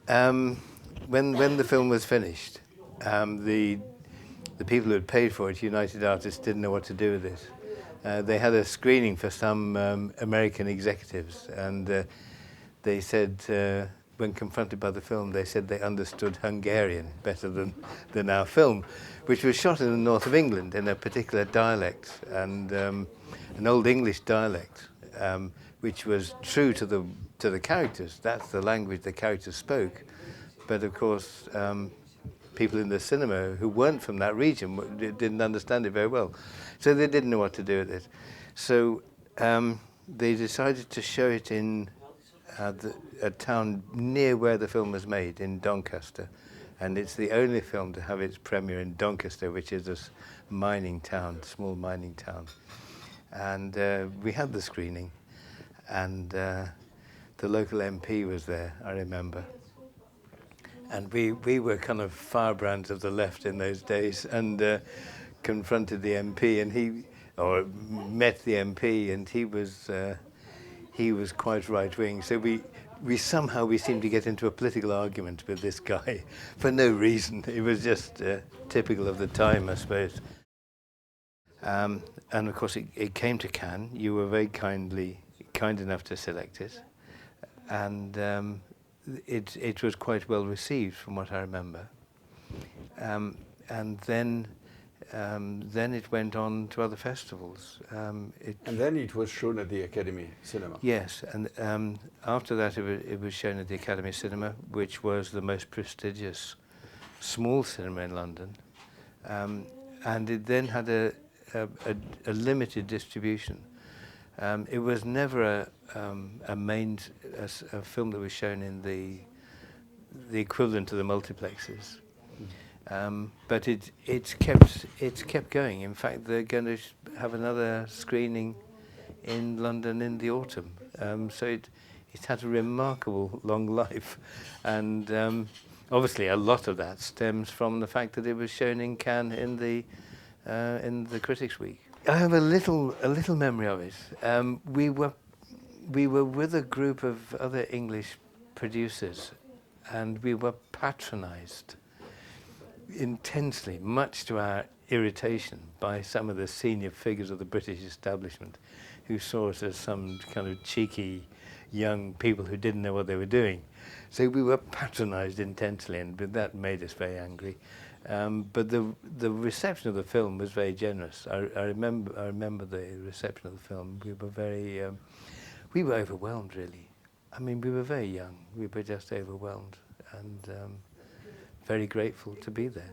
When the film was finished, the people who had paid for it, United Artists, didn't know what to do with it. They had a screening for some American executives, and they said, when confronted by the film, they said they understood Hungarian better than our film, which was shot in the north of England in a particular dialect, and an Old English dialect, which was true to the characters. That's the language the characters spoke. But of course, people in the cinema who weren't from that region didn't understand it very well. So they didn't know what to do with it. So they decided to show it in a town near where the film was made, in Doncaster. And it's the only film to have its premiere in Doncaster, which is a mining town, small mining town. And we had the screening, and the local MP was there, I remember. And we were kind of firebrands of the left in those days, and confronted the MP, and met the MP, and he was quite right wing. So we somehow seemed to get into a political argument with this guy for no reason. It was just typical of the time, I suppose. And of course, it came to Cannes. You were very kind enough to select it, and it was quite well received, from what I remember. And then it went on to other festivals. And then it was shown at the Academy Cinema. Yes, and after that it was shown at the Academy Cinema, which was the most prestigious small cinema in London. And it then had a limited distribution. It was never a film that was shown in the equivalent to the multiplexes. But it's kept going. In fact, they're going to have another screening in London in the autumn. So it's had a remarkable long life, and obviously a lot of that stems from the fact that it was shown in Cannes in the Critics' Week. I have a little memory of it. We were with a group of other English producers, and we were patronised intensely, much to our irritation, by some of the senior figures of the British establishment, who saw us as some kind of cheeky young people who didn't know what they were doing. So we were patronised intensely, and that made us very angry. But the reception of the film was very generous. I remember the reception of the film. We were overwhelmed, really. I mean, we were very young. We were just overwhelmed, and very grateful to be there.